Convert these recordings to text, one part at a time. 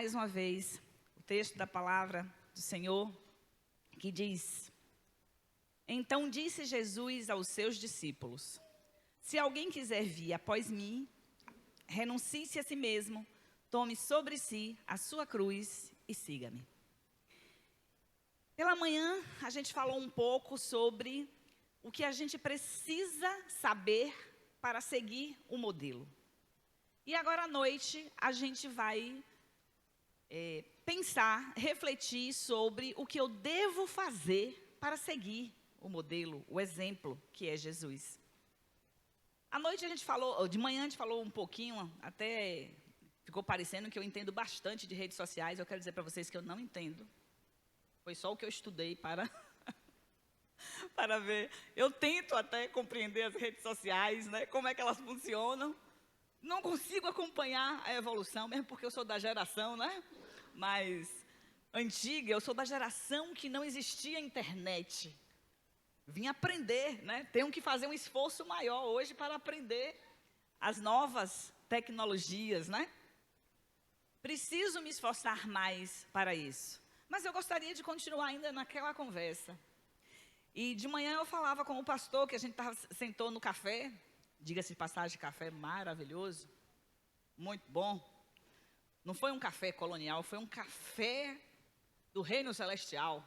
mais uma vez o texto da palavra do Senhor, que diz: Então disse Jesus aos seus discípulos: Se alguém quiser vir após mim, renuncie-se a si mesmo, tome sobre si a sua cruz e siga-me. Pela manhã, a gente falou um pouco sobre o que a gente precisa saber para seguir o modelo. E agora à noite, a gente vai pensar, refletir sobre o que eu devo fazer para seguir o modelo, o exemplo que é Jesus. À noite a gente falou, de manhã a gente falou um pouquinho, até ficou parecendo que eu entendo bastante de redes sociais. Eu quero dizer para vocês que eu não entendo. Foi só o que eu estudei para ver. Eu tento até compreender as redes sociais, né, como é que elas funcionam. Não consigo acompanhar a evolução, mesmo porque eu sou da geração, né, mais antiga. Eu sou da geração que não existia internet. Vim aprender, né, tenho que fazer um esforço maior hoje para aprender as novas tecnologias, né. Preciso me esforçar mais para isso. Mas eu gostaria de continuar ainda naquela conversa. E de manhã eu falava com o pastor, que a gente sentou no café, diga-se de passagem, café maravilhoso, muito bom. Não foi um café colonial, foi um café do reino celestial.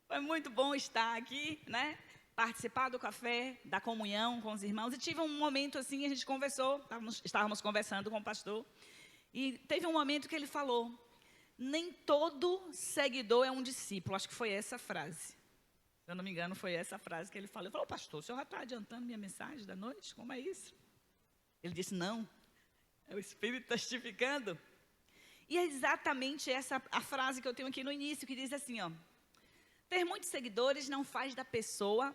Foi muito bom estar aqui, né? Participar do café, da comunhão com os irmãos. E tive um momento assim, a gente conversou, estávamos conversando com o pastor, e teve um momento que ele falou: nem todo seguidor é um discípulo. Acho que foi essa frase. Se eu não me engano, foi essa frase que ele falou. Eu falei: pastor, o senhor já está adiantando minha mensagem da noite? Como é isso? Ele disse: não, é o Espírito testificando. E é exatamente essa a frase que eu tenho aqui no início, que diz assim, ó: ter muitos seguidores não faz da pessoa,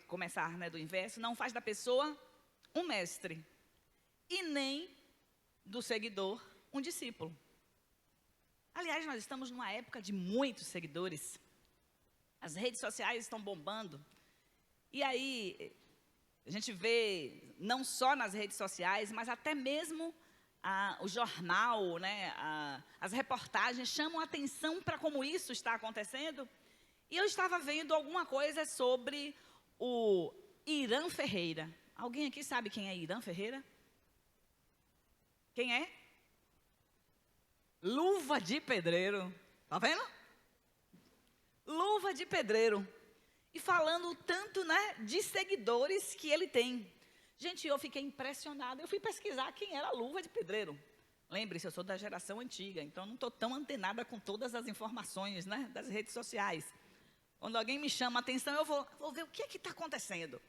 começar, né, do inverso, não faz da pessoa um mestre, e nem do seguidor um discípulo. Aliás, nós estamos numa época de muitos seguidores. As redes sociais estão bombando. E aí, a gente vê, não só nas redes sociais, mas até mesmo o jornal, né, as reportagens chamam a atenção para como isso está acontecendo. E eu estava vendo alguma coisa sobre o Irã Ferreira. Alguém aqui sabe quem é Irã Ferreira? Quem é? Luva de pedreiro. Tá vendo? Luva de pedreiro. E falando tanto, né, de seguidores que ele tem. Gente, eu fiquei impressionada. Eu fui pesquisar quem era Luva de pedreiro. Lembre-se, eu sou da geração antiga, então não estou tão antenada com todas as informações, né, das redes sociais. Quando alguém me chama a atenção, eu vou ver o que está acontecendo.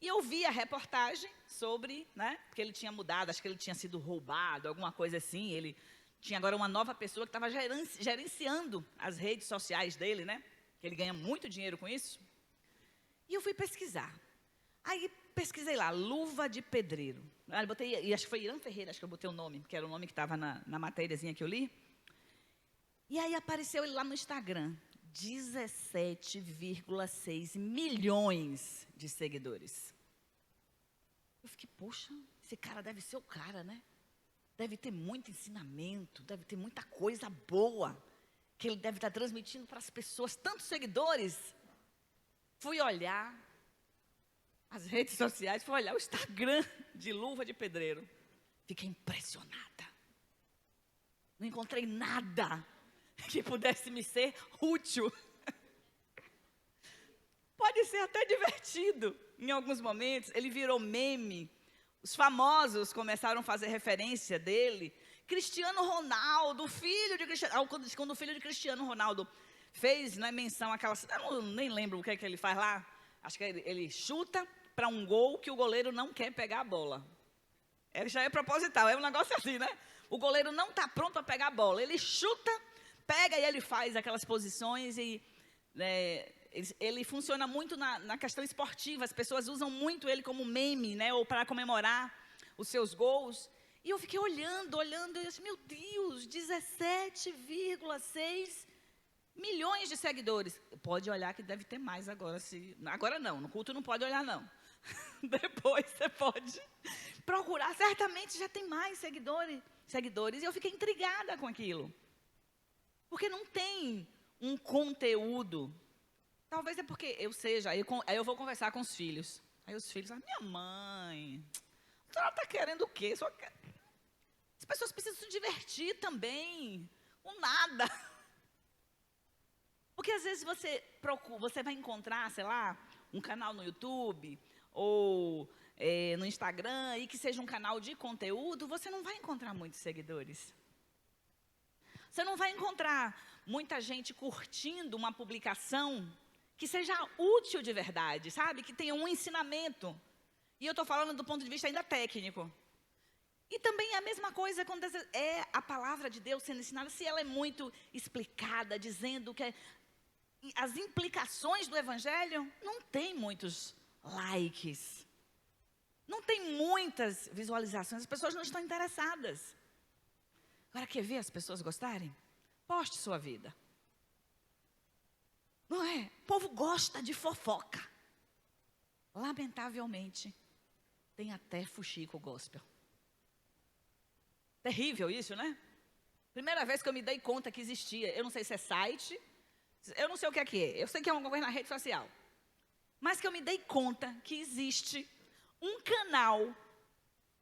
E eu vi a reportagem sobre, né, porque ele tinha mudado, acho que ele tinha sido roubado, alguma coisa assim. Ele tinha agora uma nova pessoa que estava gerenciando as redes sociais dele, né? Que ele ganha muito dinheiro com isso. E eu fui pesquisar. Aí pesquisei lá, Luva de pedreiro. Aí botei, e acho que foi Irã Ferreira, acho que eu botei o nome, que era o nome que estava na matériazinha que eu li. E aí apareceu ele lá no Instagram. 17,6 milhões de seguidores. Eu fiquei, poxa, esse cara deve ser o cara, né? Deve ter muito ensinamento, deve ter muita coisa boa que ele deve estar transmitindo para as pessoas, tantos seguidores. Fui olhar as redes sociais, fui olhar o Instagram de Luva de Pedreiro. Fiquei impressionada. Não encontrei nada que pudesse me ser útil. Pode ser até divertido em alguns momentos. Ele virou meme. Os famosos começaram a fazer referência dele. Cristiano Ronaldo, filho de Cristiano... Quando o filho de Cristiano Ronaldo fez, né, menção àquelas... Eu nem lembro o que é que ele faz lá. Acho que ele chuta para um gol que o goleiro não quer pegar a bola. Ele já é proposital, é um negócio assim, né? O goleiro não está pronto para pegar a bola. Ele chuta, pega e ele faz aquelas posições e... ele funciona muito na questão esportiva. As pessoas usam muito ele como meme, né, ou para comemorar os seus gols. E eu fiquei olhando, e eu disse, meu Deus, 17,6 milhões de seguidores. Pode olhar que deve ter mais agora. Agora não, no culto não pode olhar não. Depois você pode procurar, certamente já tem mais seguidores. E eu fiquei intrigada com aquilo. Porque não tem um conteúdo. Talvez é porque aí eu vou conversar com os filhos. Aí os filhos falam, minha mãe, a senhora está querendo o quê? As pessoas precisam se divertir também, com nada. Porque às vezes você vai encontrar, sei lá, um canal no YouTube, ou no Instagram, e que seja um canal de conteúdo, você não vai encontrar muitos seguidores. Você não vai encontrar muita gente curtindo uma publicação que seja útil de verdade, sabe? Que tenha um ensinamento. E eu estou falando do ponto de vista ainda técnico. E também é a mesma coisa quando é a palavra de Deus sendo ensinada, se ela é muito explicada, dizendo que as implicações do Evangelho, não tem muitos likes. Não tem muitas visualizações, as pessoas não estão interessadas. Agora, quer ver as pessoas gostarem? Poste sua vida. Não é? O povo gosta de fofoca. Lamentavelmente, tem até fuxico gospel. Terrível isso, né? Primeira vez que eu me dei conta que existia. Eu não sei se é site, eu não sei o que é. Eu sei que é alguma coisa na rede social. Mas que eu me dei conta que existe um canal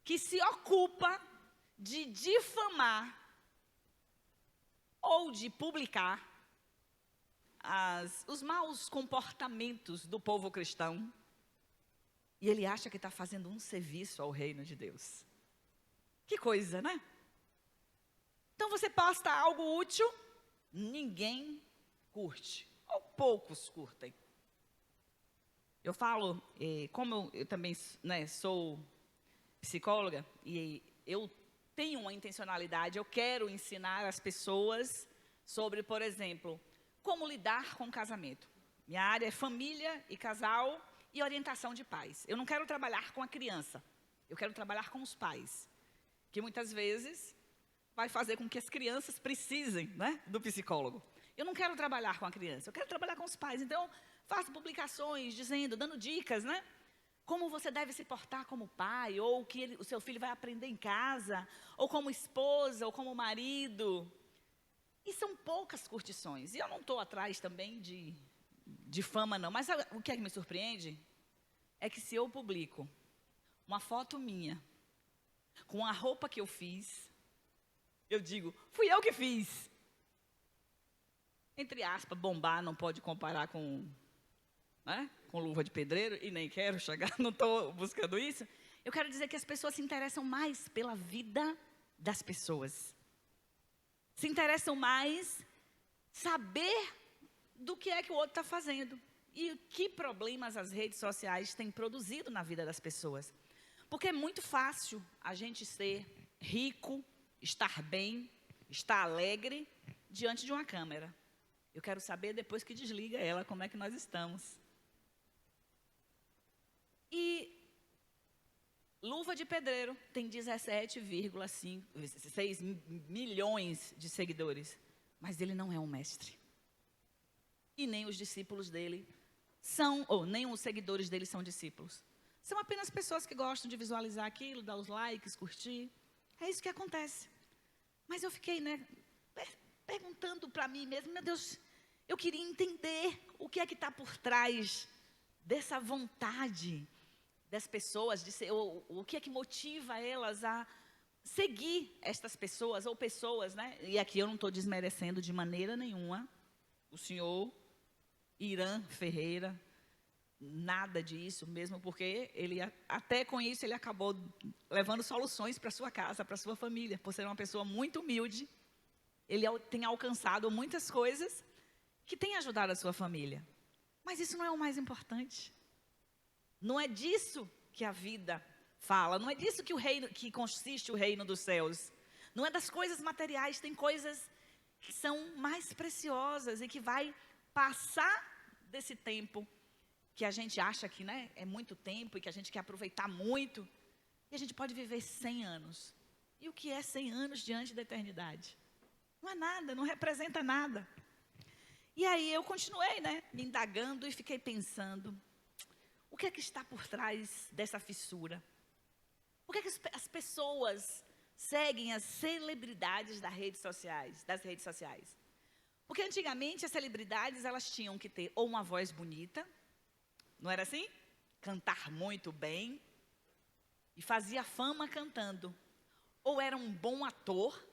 que se ocupa de difamar ou de publicar os maus comportamentos do povo cristão. E ele acha que está fazendo um serviço ao reino de Deus. Que coisa, né? Então você posta algo útil, ninguém curte, ou poucos curtem. Eu falo, como eu também sou psicóloga, e eu tenho uma intencionalidade, eu quero ensinar as pessoas sobre, por exemplo, como lidar com o casamento. Minha área é família e casal e orientação de pais. Eu não quero trabalhar com a criança, eu quero trabalhar com os pais, que muitas vezes vai fazer com que as crianças precisem, né, do psicólogo. Eu não quero trabalhar com a criança, eu quero trabalhar com os pais. Então, faço publicações dando dicas, né? Como você deve se portar como pai, ou o que o seu filho vai aprender em casa, ou como esposa, ou como marido. E são poucas curtições. E eu não estou atrás também de fama, não. Mas o que é que me surpreende? É que se eu publico uma foto minha, com a roupa que eu fiz, eu digo, fui eu que fiz. Entre aspas, bombar não pode comparar com luva de pedreiro, e nem quero chegar, não estou buscando isso. Eu quero dizer que as pessoas se interessam mais pela vida das pessoas. Se interessam mais saber do que é que o outro está fazendo. E que problemas as redes sociais têm produzido na vida das pessoas. Porque é muito fácil a gente ser rico, estar bem, estar alegre diante de uma câmera. Eu quero saber, depois que desliga ela, como é que nós estamos. E Luva de Pedreiro tem 17,6 milhões de seguidores. Mas ele não é um mestre. E nem os discípulos dele nem os seguidores dele são discípulos. São apenas pessoas que gostam de visualizar aquilo, dar os likes, curtir. É isso que acontece. Mas eu fiquei, perguntando para mim mesmo, meu Deus, eu queria entender o que é que está por trás dessa vontade das pessoas, o que é que motiva elas a seguir estas pessoas, ou pessoas, né? E aqui eu não estou desmerecendo de maneira nenhuma o senhor Irã Ferreira, nada disso, mesmo porque ele, até com isso, ele acabou levando soluções para sua casa, para sua família, por ser uma pessoa muito humilde. Ele tem alcançado muitas coisas que têm ajudado a sua família. Mas isso não é o mais importante. Não é disso que a vida fala, não é disso que consiste o reino dos céus. Não é das coisas materiais, tem coisas que são mais preciosas e que vai passar desse tempo que a gente acha que é muito tempo e que a gente quer aproveitar muito. E a gente pode viver 100 anos. E o que é 100 anos diante da eternidade? Não é nada, não representa nada. E aí eu continuei, né, me indagando e fiquei pensando, o que é que está por trás dessa fissura? Por que é que as pessoas seguem as celebridades das redes sociais? Porque antigamente as celebridades, elas tinham que ter ou uma voz bonita, não era assim? Cantar muito bem, e fazia fama cantando. Ou era um bom ator,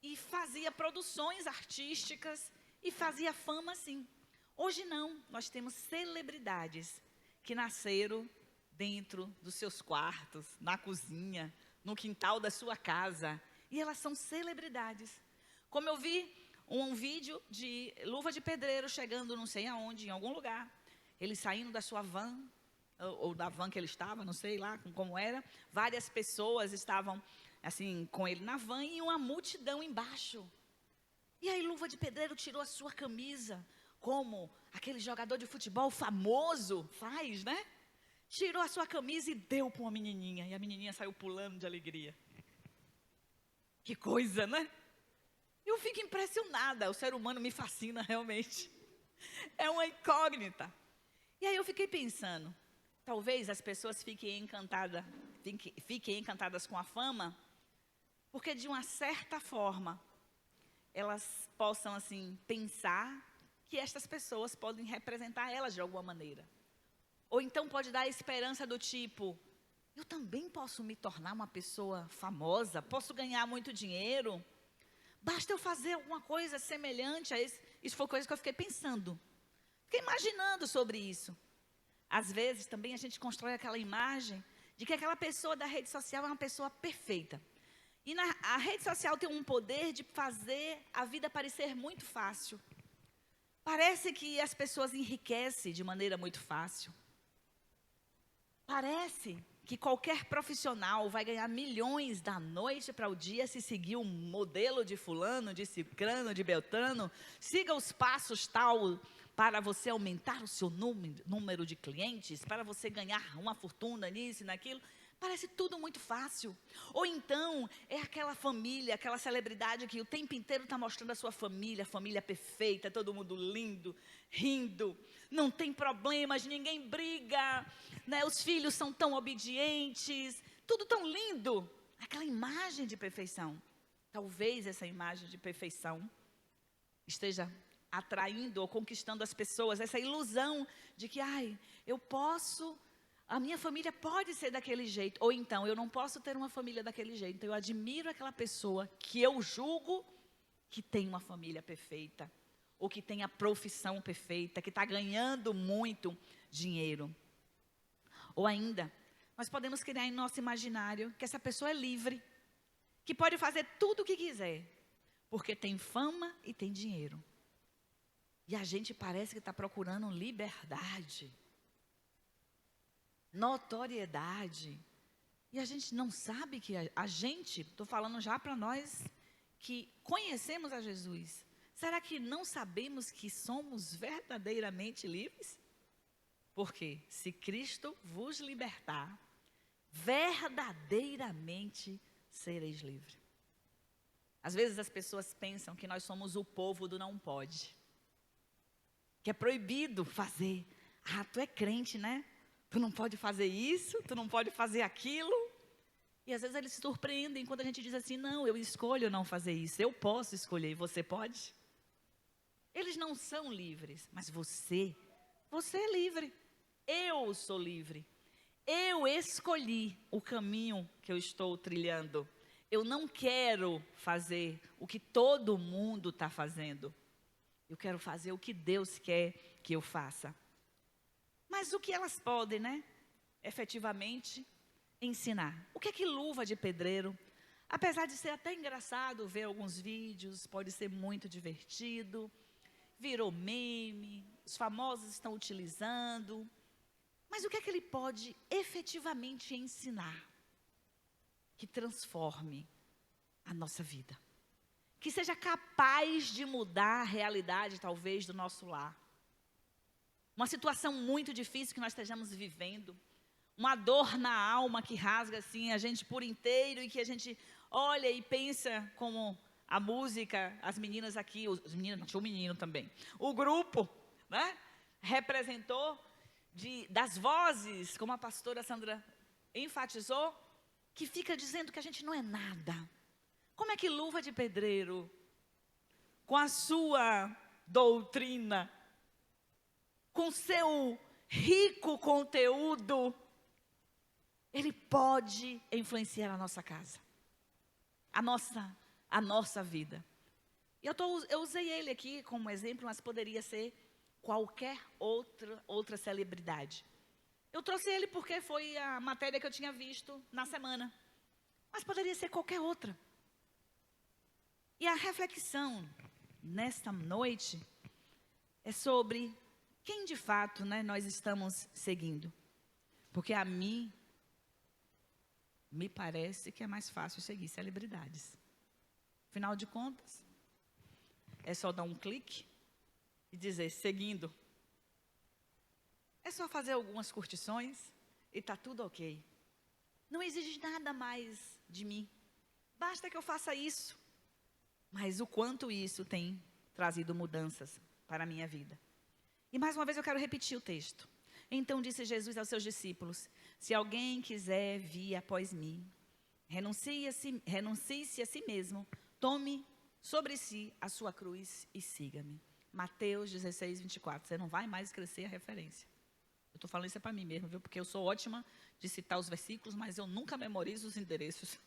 e fazia produções artísticas, e fazia fama assim. Hoje não, nós temos celebridades que nasceram dentro dos seus quartos, na cozinha, no quintal da sua casa. E elas são celebridades. Como eu vi um vídeo de Luva de Pedreiro chegando não sei aonde, em algum lugar. Ele saindo da sua van, ou da van que ele estava, não sei lá como era. Várias pessoas estavam assim com ele na van e uma multidão embaixo. E aí Luva de Pedreiro tirou a sua camisa, como aquele jogador de futebol famoso faz, né? Tirou a sua camisa e deu para uma menininha. E a menininha saiu pulando de alegria. Que coisa, né? Eu fico impressionada. O ser humano me fascina realmente. É uma incógnita. E aí eu fiquei pensando. Talvez as pessoas fiquem encantadas com a fama. Porque de uma certa forma, elas possam assim pensar que estas pessoas podem representar elas de alguma maneira. Ou então pode dar a esperança do tipo, eu também posso me tornar uma pessoa famosa, posso ganhar muito dinheiro, basta eu fazer alguma coisa semelhante a isso. Isso foi coisa que eu fiquei pensando, fiquei imaginando sobre isso. Às vezes também a gente constrói aquela imagem de que aquela pessoa da rede social é uma pessoa perfeita. E a rede social tem um poder de fazer a vida parecer muito fácil. Parece que as pessoas enriquecem de maneira muito fácil. Parece que qualquer profissional vai ganhar milhões da noite para o dia se seguir um modelo de fulano, de cicrano, de beltrano. Siga os passos tal para você aumentar o seu número de clientes, para você ganhar uma fortuna nisso e naquilo. Parece tudo muito fácil. Ou então, é aquela família, aquela celebridade que o tempo inteiro está mostrando a sua família perfeita, todo mundo lindo, rindo, não tem problemas, ninguém briga, né? Os filhos são tão obedientes, tudo tão lindo. Aquela imagem de perfeição. Talvez essa imagem de perfeição esteja atraindo ou conquistando as pessoas, essa ilusão de que, eu posso... A minha família pode ser daquele jeito, ou então eu não posso ter uma família daquele jeito. Então eu admiro aquela pessoa que eu julgo que tem uma família perfeita, ou que tem a profissão perfeita, que está ganhando muito dinheiro. Ou ainda, nós podemos criar em nosso imaginário que essa pessoa é livre, que pode fazer tudo o que quiser, porque tem fama e tem dinheiro. E a gente parece que está procurando liberdade, notoriedade, e a gente não sabe que a gente, estou falando já para nós que conhecemos a Jesus, será que não sabemos que somos verdadeiramente livres? Porque se Cristo vos libertar, verdadeiramente sereis livres. Às vezes as pessoas pensam que nós somos o povo do não pode, que é proibido fazer. Tu é crente, né? Tu não pode fazer isso, tu não pode fazer aquilo. E às vezes eles se surpreendem quando a gente diz assim, não, eu escolho não fazer isso, eu posso escolher, e você pode? Eles não são livres, mas você é livre. Eu sou livre. Eu escolhi o caminho que eu estou trilhando. Eu não quero fazer o que todo mundo está fazendo. Eu quero fazer o que Deus quer que eu faça. Mas o que elas podem, né, efetivamente, ensinar? O que é que Luva de Pedreiro, apesar de ser até engraçado ver alguns vídeos, pode ser muito divertido, virou meme, os famosos estão utilizando, mas o que é que ele pode efetivamente ensinar? Que transforme a nossa vida. Que seja capaz de mudar a realidade, talvez, do nosso lar. Uma situação muito difícil que nós estejamos vivendo, uma dor na alma que rasga assim a gente por inteiro e que a gente olha e pensa como a música, as meninas aqui, os meninos, tinha um menino também. O grupo, né, representou das vozes, como a pastora Sandra enfatizou, que fica dizendo que a gente não é nada. Como é que Luva de Pedreiro, com a sua doutrina, com seu rico conteúdo, ele pode influenciar a nossa casa, a nossa vida? E eu usei ele aqui como exemplo, mas poderia ser qualquer outra celebridade. Eu trouxe ele porque foi a matéria que eu tinha visto na semana, mas poderia ser qualquer outra. E a reflexão nesta noite é sobre quem de fato, né, nós estamos seguindo. Porque a mim me parece que é mais fácil seguir celebridades. Afinal de contas, é só dar um clique e dizer seguindo. É só fazer algumas curtições e está tudo ok. Não exige nada mais de mim. Basta que eu faça isso. Mas o quanto isso tem trazido mudanças para a minha vida. E mais uma vez eu quero repetir o texto. Então disse Jesus aos seus discípulos: se alguém quiser vir após mim, renuncie-se a si mesmo, tome sobre si a sua cruz e siga-me. Mateus 16, 24. Você não vai mais crescer a referência. Eu estou falando isso para mim mesmo, viu? Porque eu sou ótima de citar os versículos, mas eu nunca memorizo os endereços.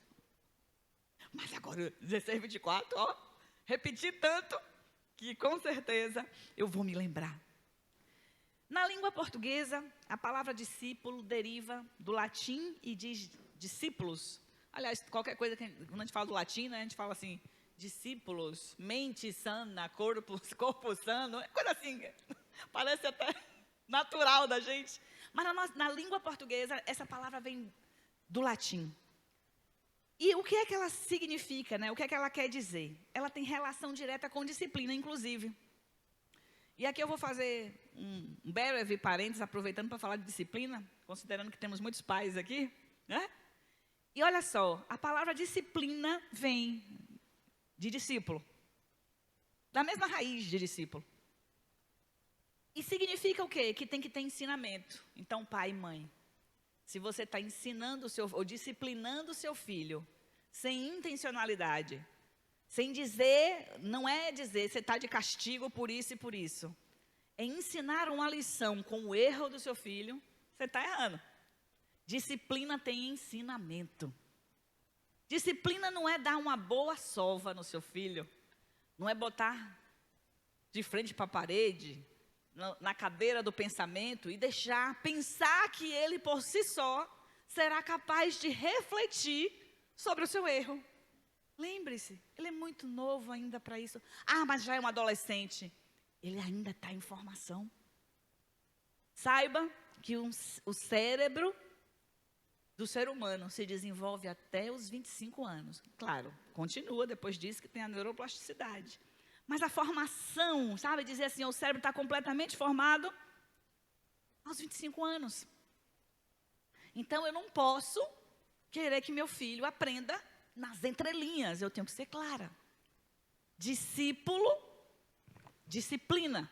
Mas agora, 16, 24, ó, repeti tanto que com certeza eu vou me lembrar. Na língua portuguesa, a palavra discípulo deriva do latim e diz discípulos. Aliás, qualquer coisa, quando a gente fala do latim, né, a gente fala assim, discípulos, mente sana, corpo sano, coisa assim, parece até natural da gente. Mas na língua portuguesa, essa palavra vem do latim. E o que é que ela significa, né? O que é que ela quer dizer? Ela tem relação direta com disciplina, inclusive. E aqui eu vou fazer um breve parênteses, aproveitando para falar de disciplina, considerando que temos muitos pais aqui, né? E olha só, a palavra disciplina vem de discípulo, da mesma raiz de discípulo. E significa o quê? Que tem que ter ensinamento. Então, pai e mãe, se você está ensinando ou disciplinando o seu filho, sem intencionalidade, sem dizer, não é dizer, você está de castigo por isso e por isso. É ensinar uma lição com o erro do seu filho, você está errando. Disciplina tem ensinamento. Disciplina não é dar uma boa sova no seu filho, não é botar de frente para a parede, na cadeira do pensamento e pensar que ele por si só será capaz de refletir sobre o seu erro. Lembre-se, ele é muito novo ainda para isso. Ah, mas já é um adolescente. Ele ainda está em formação. Saiba que o cérebro do ser humano se desenvolve até os 25 anos. Claro, continua depois disso que tem a neuroplasticidade. Mas a formação, sabe, dizer assim, o cérebro está completamente formado aos 25 anos. Então, eu não posso querer que meu filho aprenda nas entrelinhas. Eu tenho que ser clara. Discípulo, disciplina.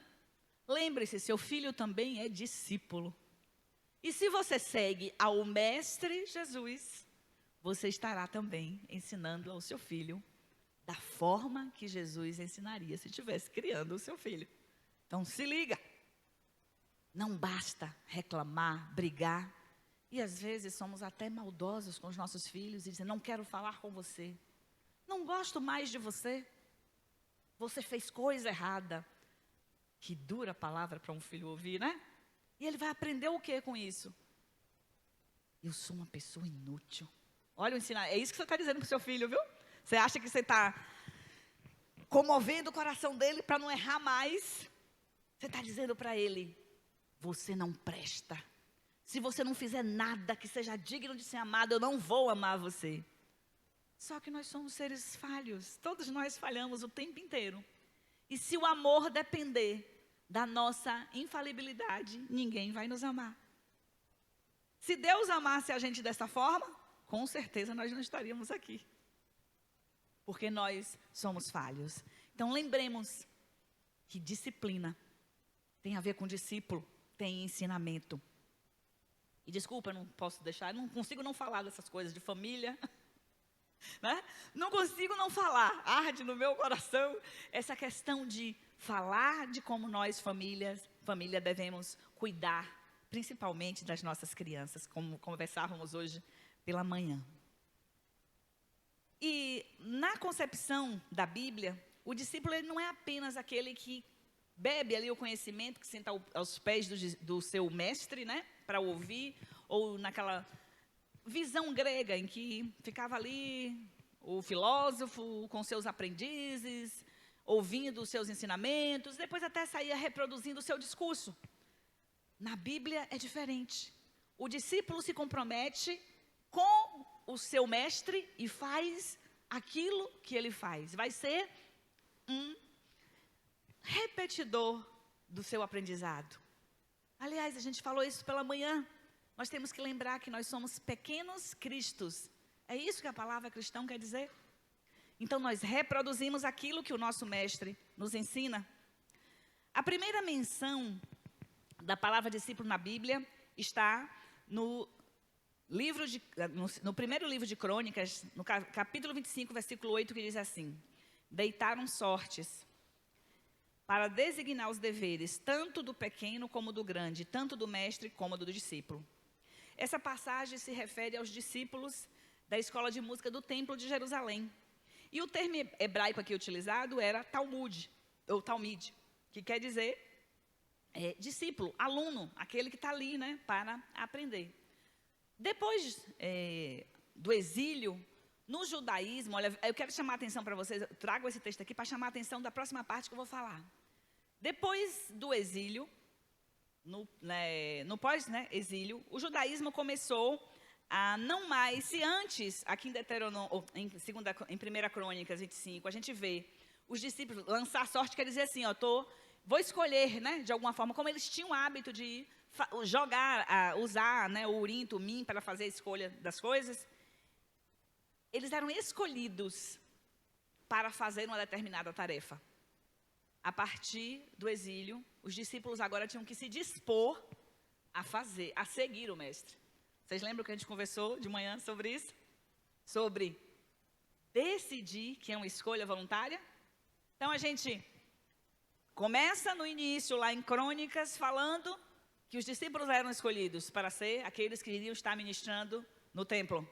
Lembre-se, seu filho também é discípulo. E se você segue ao Mestre Jesus, você estará também ensinando ao seu filho da forma que Jesus ensinaria se estivesse criando o seu filho. Então, se liga. Não basta reclamar, brigar. E às vezes somos até maldosos com os nossos filhos e dizem, não quero falar com você. Não gosto mais de você. Você fez coisa errada. Que dura palavra para um filho ouvir, né? E ele vai aprender o que com isso? Eu sou uma pessoa inútil. Olha o ensinar. É isso que você está dizendo para o seu filho, viu? Você acha que você está comovendo o coração dele para não errar mais? Você está dizendo para ele, você não presta. Se você não fizer nada que seja digno de ser amado, eu não vou amar você. Só que nós somos seres falhos. Todos nós falhamos o tempo inteiro. E se o amor depender da nossa infalibilidade, ninguém vai nos amar. Se Deus amasse a gente dessa forma, com certeza nós não estaríamos aqui. porque nós somos falhos. Então, lembremos que disciplina tem a ver com discípulo, tem ensinamento. E desculpa, eu não posso deixar, não consigo não falar dessas coisas de família, né? Não consigo não falar, arde no meu coração essa questão de falar de como nós, família, devemos cuidar, principalmente das nossas crianças, como conversávamos hoje pela manhã. E na concepção da Bíblia, o discípulo ele não é apenas aquele que bebe ali o conhecimento, que senta aos pés do seu mestre, né, para ouvir, ou naquela visão grega em que ficava ali o filósofo com seus aprendizes, ouvindo os seus ensinamentos, depois até saía reproduzindo o seu discurso. Na Bíblia é diferente. O discípulo se compromete com o seu mestre e faz aquilo que ele faz. Vai ser um repetidor do seu aprendizado. Aliás, a gente falou isso pela manhã. Nós temos que lembrar que nós somos pequenos cristos. É isso que a palavra cristão quer dizer? Então, nós reproduzimos aquilo que o nosso mestre nos ensina. A primeira menção da palavra discípulo na Bíblia está no primeiro livro de Crônicas, no capítulo 25, versículo 8, que diz assim: deitaram sortes para designar os deveres, tanto do pequeno como do grande, tanto do mestre como do discípulo. Essa passagem se refere aos discípulos da escola de música do Templo de Jerusalém. E o termo hebraico aqui utilizado era Talmud, ou Talmid, que quer dizer discípulo, aluno, aquele que está ali, né, para aprender. Depois do exílio, no judaísmo, olha, eu quero chamar a atenção para vocês, eu trago esse texto aqui para chamar a atenção da próxima parte que eu vou falar. Depois do exílio, no pós-exílio, o judaísmo começou a não mais, se antes, aqui em 1 Crônicas 25, a gente vê os discípulos lançar sorte, quer dizer assim, vou escolher, né, de alguma forma, como eles tinham o hábito de usar, né, o urim, tumim para fazer a escolha das coisas. Eles eram escolhidos para fazer uma determinada tarefa. A partir do exílio, os discípulos agora tinham que se dispor a seguir o mestre. Vocês lembram que a gente conversou de manhã sobre isso? Sobre decidir, que é uma escolha voluntária. Então, a gente começa no início, lá em Crônicas, falando que os discípulos eram escolhidos para ser aqueles que iriam estar ministrando no templo.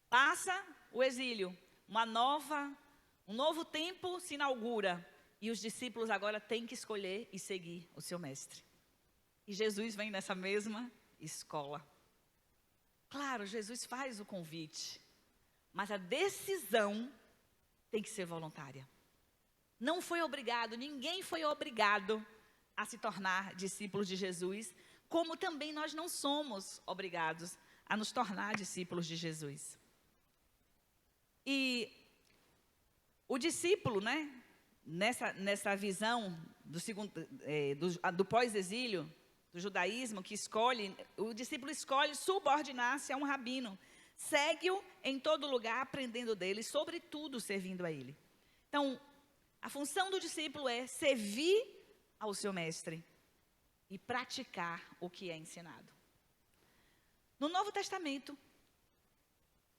Passa o exílio, um novo tempo se inaugura, e os discípulos agora têm que escolher e seguir o seu mestre. E Jesus vem nessa mesma escola. Claro, Jesus faz o convite, mas a decisão tem que ser voluntária. Não foi obrigado, ninguém foi obrigado a se tornar discípulos de Jesus, como também nós não somos obrigados a nos tornar discípulos de Jesus. E o discípulo, né, nessa visão do pós-exílio, do judaísmo, o discípulo escolhe subordinar-se a um rabino, segue-o em todo lugar, aprendendo dele, sobretudo servindo a ele. Então, a função do discípulo é servir ao seu mestre e praticar o que é ensinado. No Novo Testamento,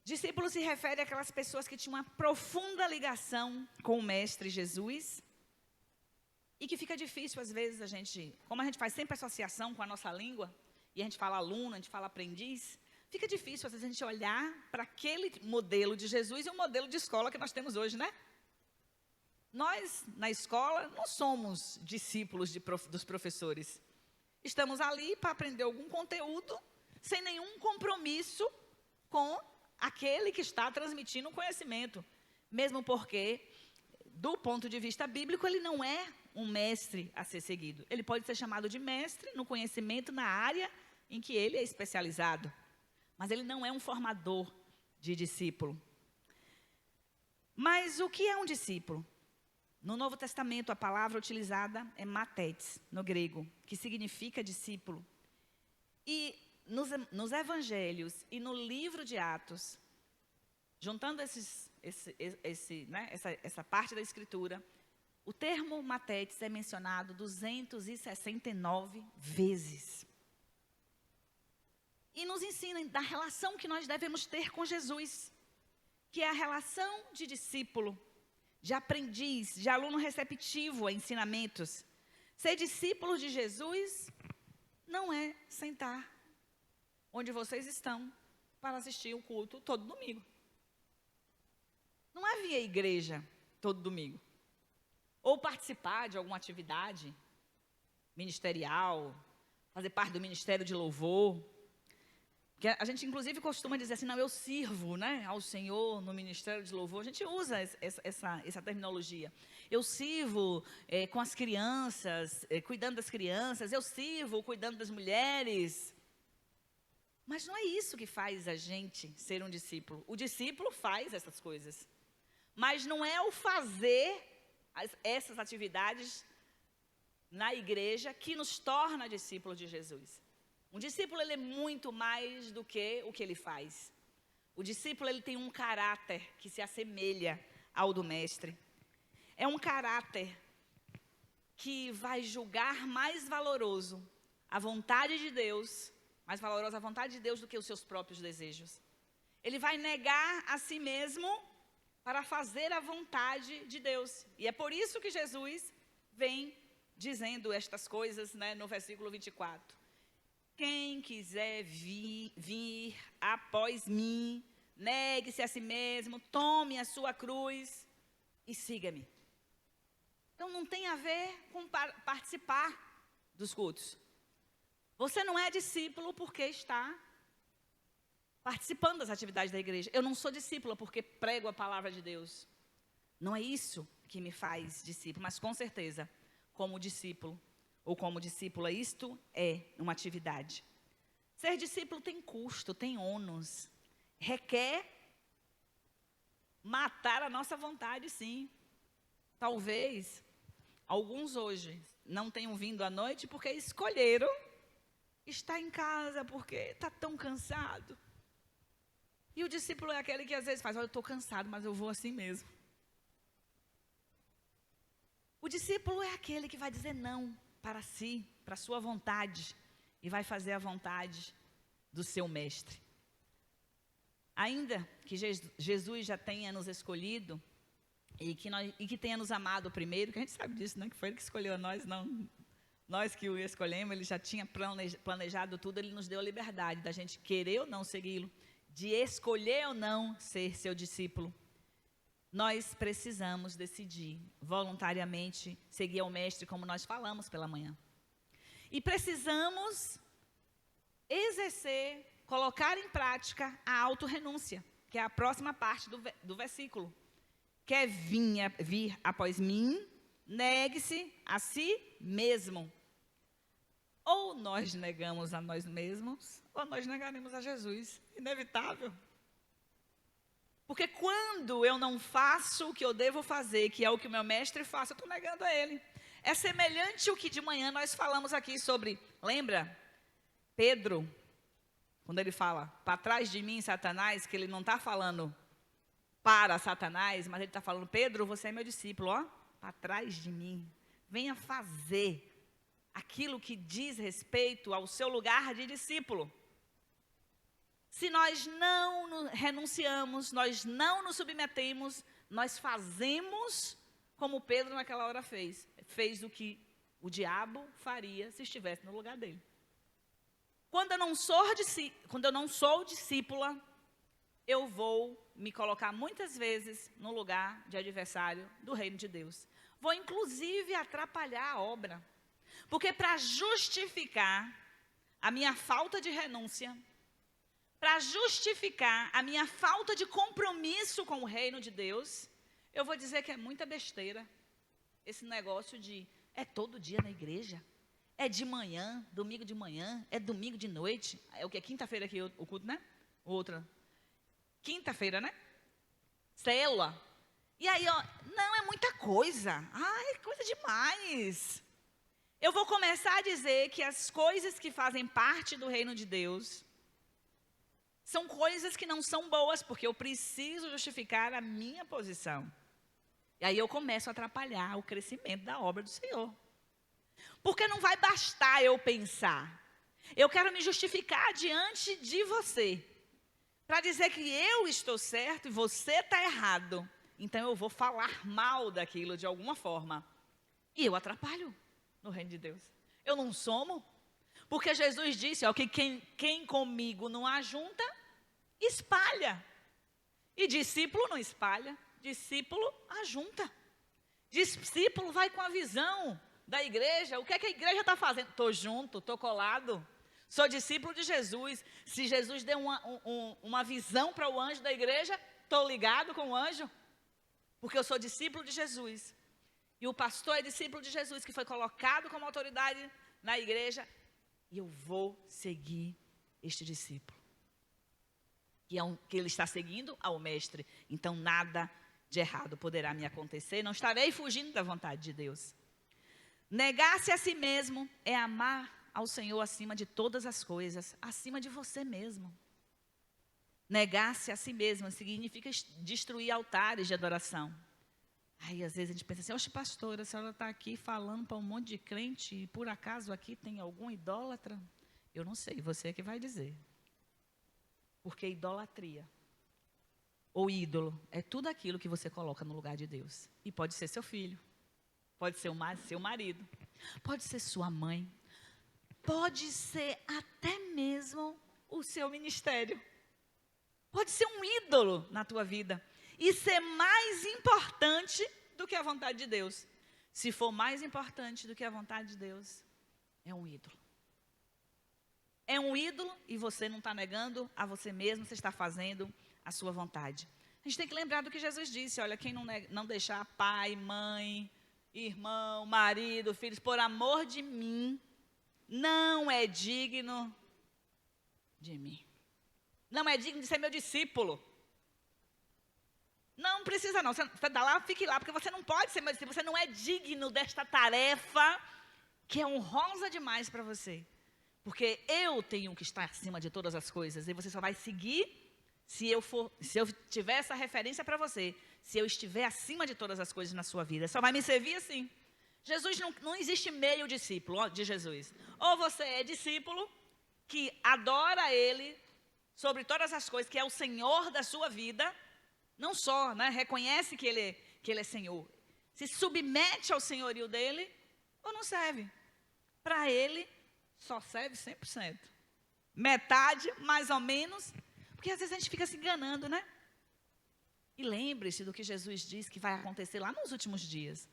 discípulo se refere àquelas pessoas que tinham uma profunda ligação com o mestre Jesus e que fica difícil, às vezes, como a gente faz sempre associação com a nossa língua, e a gente fala aluno, a gente fala aprendiz, fica difícil, às vezes, a gente olhar para aquele modelo de Jesus e o modelo de escola que nós temos hoje, né? Nós, na escola, não somos discípulos dos professores. Estamos ali para aprender algum conteúdo, sem nenhum compromisso com aquele que está transmitindo o conhecimento. Mesmo porque, do ponto de vista bíblico, ele não é um mestre a ser seguido. Ele pode ser chamado de mestre no conhecimento na área em que ele é especializado. Mas ele não é um formador de discípulo. Mas o que é um discípulo? No Novo Testamento, a palavra utilizada é mathetes, no grego, que significa discípulo. E nos evangelhos e no livro de Atos, juntando essa parte da Escritura, o termo matetes é mencionado 269 vezes. E nos ensina da relação que nós devemos ter com Jesus, que é a relação de discípulo, de aprendiz, de aluno receptivo a ensinamentos. Ser discípulo de Jesus não é sentar onde vocês estão para assistir o culto todo domingo. Não é vir à igreja todo domingo. Ou participar de alguma atividade ministerial, fazer parte do ministério de louvor. Que a gente, inclusive, costuma dizer assim, não, eu sirvo, né, ao Senhor no ministério de louvor. A gente usa essa terminologia. Eu sirvo com as crianças, cuidando das crianças. Eu sirvo cuidando das mulheres. Mas não é isso que faz a gente ser um discípulo. O discípulo faz essas coisas. Mas não é o fazer essas atividades na igreja que nos torna discípulos de Jesus. Um discípulo, ele é muito mais do que o que ele faz. O discípulo, ele tem um caráter que se assemelha ao do mestre. É um caráter que vai julgar mais valoroso a vontade de Deus, mais valorosa a vontade de Deus do que os seus próprios desejos. Ele vai negar a si mesmo para fazer a vontade de Deus. E é por isso que Jesus vem dizendo estas coisas, né, no versículo 24. Quem quiser vir após mim, negue-se a si mesmo, tome a sua cruz e siga-me. Então não tem a ver com participar dos cultos. Você não é discípulo porque está participando das atividades da igreja. Eu não sou discípula porque prego a palavra de Deus. Não é isso que me faz discípulo, mas com certeza, como discípulo ou como discípula, isto é uma atividade. Ser discípulo tem custo, tem ônus. Requer matar a nossa vontade, sim. Talvez alguns hoje não tenham vindo à noite porque escolheram estar em casa porque está tão cansado. E o discípulo é aquele que às vezes faz, olha, eu estou cansado, mas eu vou assim mesmo. O discípulo é aquele que vai dizer não para si, para a sua vontade, e vai fazer a vontade do seu mestre. Ainda que Jesus já tenha nos escolhido, e que tenha nos amado primeiro, que a gente sabe disso, não é que foi ele que escolheu a nós, não. Nós que o escolhemos, ele já tinha planejado tudo, ele nos deu a liberdade da gente querer ou não segui-lo, de escolher ou não ser seu discípulo. Nós precisamos decidir voluntariamente seguir ao mestre, como nós falamos pela manhã. E precisamos exercer, colocar em prática a autorrenúncia, que é a próxima parte do versículo. Quer vir após mim, negue-se a si mesmo. Ou nós negamos a nós mesmos, ou nós negaremos a Jesus. Inevitável. Porque quando eu não faço o que eu devo fazer, que é o que o meu mestre faz, eu estou negando a ele. É semelhante ao que de manhã nós falamos aqui sobre, lembra? Pedro, quando ele fala, para trás de mim, Satanás, que ele não está falando para Satanás, mas ele está falando, Pedro, você é meu discípulo, ó, para trás de mim. Venha fazer aquilo que diz respeito ao seu lugar de discípulo. Se nós não renunciamos, nós não nos submetemos, nós fazemos como Pedro naquela hora fez. Fez o que o diabo faria se estivesse no lugar dele. Quando eu não sou discípula, eu vou me colocar muitas vezes no lugar de adversário do reino de Deus. Vou inclusive atrapalhar a obra. Porque para justificar a minha falta de renúncia, para justificar a minha falta de compromisso com o reino de Deus, eu vou dizer que é muita besteira esse negócio de é todo dia na igreja, é de manhã, domingo de manhã, é domingo de noite, é o que? Quinta-feira aqui o culto, né? Outra. Quinta-feira, né? Célula. E aí, ó, não, é muita coisa. Ai, coisa demais. Eu vou começar a dizer que as coisas que fazem parte do reino de Deus são coisas que não são boas, porque eu preciso justificar a minha posição. E aí eu começo a atrapalhar o crescimento da obra do Senhor. Porque não vai bastar eu pensar. Eu quero me justificar diante de você, para dizer que eu estou certo e você está errado. Então eu vou falar mal daquilo de alguma forma. E eu atrapalho no reino de Deus. Eu não somo. Porque Jesus disse, ó, que quem comigo não ajunta, espalha. E discípulo não espalha, discípulo ajunta. Discípulo vai com a visão da igreja. O que é que a igreja está fazendo? Estou junto, estou colado. Sou discípulo de Jesus. Se Jesus deu uma visão para o anjo da igreja, estou ligado com o anjo. Porque eu sou discípulo de Jesus. E o pastor é discípulo de Jesus, que foi colocado como autoridade na igreja. E eu vou seguir este discípulo. Que ele está seguindo ao mestre. Então nada de errado poderá me acontecer. Não estarei fugindo da vontade de Deus. Negar-se a si mesmo é amar ao Senhor acima de todas as coisas, acima de você mesmo. Negar-se a si mesmo significa destruir altares de adoração. Aí às vezes a gente pensa assim, oxe pastora, a senhora está aqui falando para um monte de crente e por acaso aqui tem algum idólatra? Eu não sei, você é que vai dizer. Porque idolatria ou ídolo é tudo aquilo que você coloca no lugar de Deus. E pode ser seu filho, pode ser seu marido, pode ser sua mãe, pode ser até mesmo o seu ministério. Pode ser um ídolo na tua vida e ser mais importante do que a vontade de Deus. Se for mais importante do que a vontade de Deus, é um ídolo. É um ídolo e você não está negando a você mesmo, você está fazendo a sua vontade. A gente tem que lembrar do que Jesus disse, olha, quem não deixar pai, mãe, irmão, marido, filhos, por amor de mim, não é digno de mim. Não é digno de ser meu discípulo. Não precisa não, você dá lá, fique lá, porque você não pode ser meu discípulo, você não é digno desta tarefa que é honrosa demais para você. Porque eu tenho que estar acima de todas as coisas, e você só vai seguir se eu tiver essa referência para você, se eu estiver acima de todas as coisas na sua vida, só vai me servir assim. Jesus não existe meio discípulo de Jesus. Ou você é discípulo que adora Ele sobre todas as coisas, que é o Senhor da sua vida, não só, né, reconhece que ele é Senhor, se submete ao senhorio dele, ou não serve. Para Ele, só serve 100%. Metade, mais ou menos, porque às vezes a gente fica se enganando, né? E lembre-se do que Jesus diz que vai acontecer lá nos últimos dias.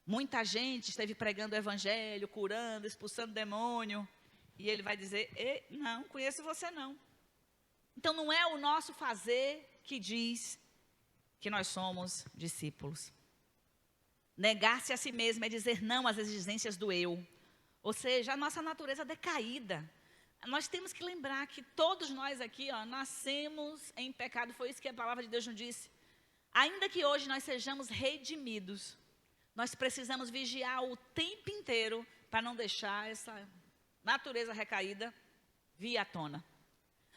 Muita gente esteve pregando o evangelho, curando, expulsando demônio, e Ele vai dizer, não, conheço você não. Então não é o nosso fazer que diz que nós somos discípulos. Negar-se a si mesmo é dizer não às exigências do eu. Ou seja, a nossa natureza decaída. Nós temos que lembrar que todos nós aqui, nascemos em pecado. Foi isso que a palavra de Deus nos disse. Ainda que hoje nós sejamos redimidos, nós precisamos vigiar o tempo inteiro para não deixar essa natureza recaída vir à tona.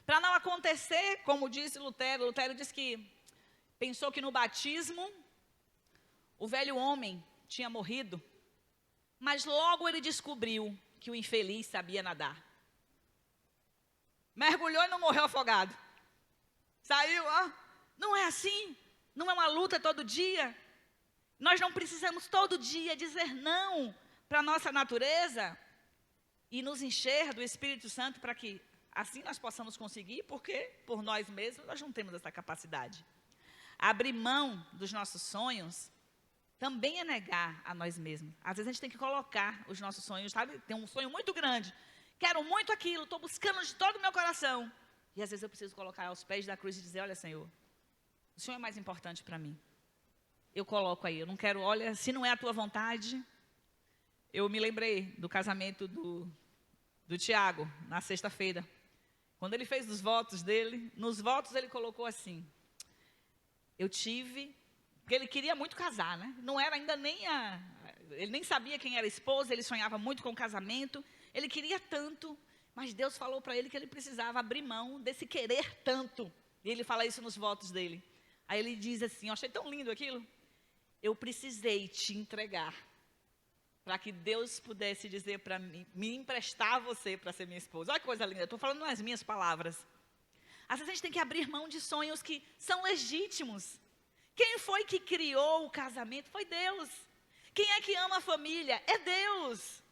Para não acontecer, como disse Lutero disse que pensou que no batismo o velho homem tinha morrido, mas logo ele descobriu que o infeliz sabia nadar. Mergulhou e não morreu afogado. Saiu, não é assim, não é uma luta todo dia. Nós não precisamos todo dia dizer não para a nossa natureza e nos encher do Espírito Santo para que assim nós possamos conseguir, porque por nós mesmos nós não temos essa capacidade. Abrir mão dos nossos sonhos também é negar a nós mesmos. Às vezes a gente tem que colocar os nossos sonhos, sabe? Tem um sonho muito grande, quero muito aquilo, estou buscando de todo o meu coração. E às vezes eu preciso colocar aos pés da cruz e dizer, olha Senhor, o Senhor é mais importante para mim. Eu coloco aí, eu não quero, olha, se não é a tua vontade. Eu me lembrei do casamento do Tiago, na sexta-feira. Quando ele fez os votos dele, nos votos ele colocou assim, porque ele queria muito casar, né? Não era ainda ele nem sabia quem era a esposa, ele sonhava muito com o casamento, ele queria tanto, Mas Deus falou para ele que ele precisava abrir mão desse querer tanto. E ele fala isso nos votos dele. Aí ele diz assim, eu achei tão lindo aquilo. Eu precisei te entregar para que Deus pudesse dizer para mim, me emprestar você para ser minha esposa. Olha que coisa linda, eu estou falando nas minhas palavras. Às vezes a gente tem que abrir mão de sonhos que são legítimos. Quem foi que criou o casamento? Foi Deus. Quem é que ama a família? É Deus.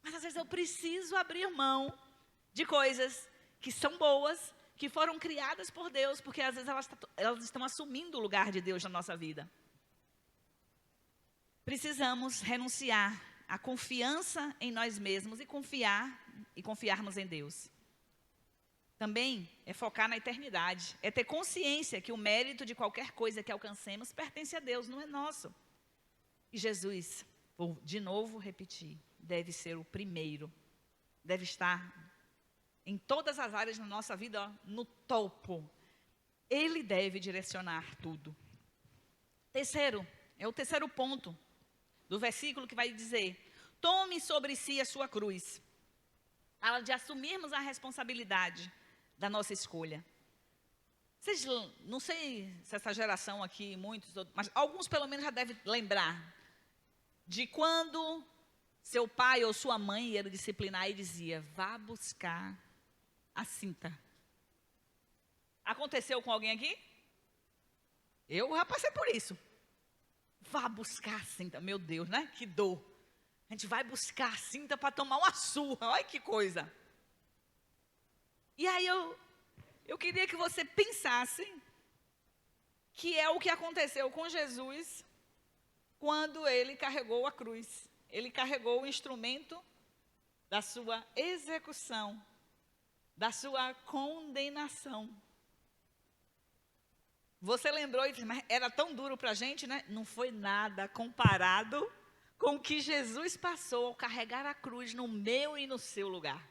Mas às vezes eu preciso abrir mão de coisas que são boas, que foram criadas por Deus, porque às vezes elas estão assumindo o lugar de Deus na nossa vida. Precisamos renunciar à confiança em nós mesmos e confiarmos em Deus. Também é focar na eternidade, é ter consciência que o mérito de qualquer coisa que alcancemos pertence a Deus, não é nosso. E Jesus, vou de novo repetir, deve ser o primeiro, deve estar em todas as áreas da nossa vida, ó, no topo. Ele deve direcionar tudo. Terceiro, é o terceiro ponto do versículo que vai dizer: tome sobre si a sua cruz. Fala de assumirmos a responsabilidade da nossa escolha. Vocês, não sei se essa geração aqui, muitos, mas alguns pelo menos já devem lembrar de quando seu pai ou sua mãe ia disciplinar e dizia: vá buscar a cinta. Aconteceu com alguém aqui? Eu já passei por isso. Vá buscar a cinta, meu Deus, né? Que dor. A gente vai buscar a cinta para tomar uma surra, olha que coisa. E aí eu queria que você pensasse que é o que aconteceu com Jesus quando ele carregou a cruz. Ele carregou o instrumento da sua execução, da sua condenação. Você lembrou e disse, mas era tão duro para a gente, né? Não foi nada comparado com o que Jesus passou ao carregar a cruz no meu e no seu lugar.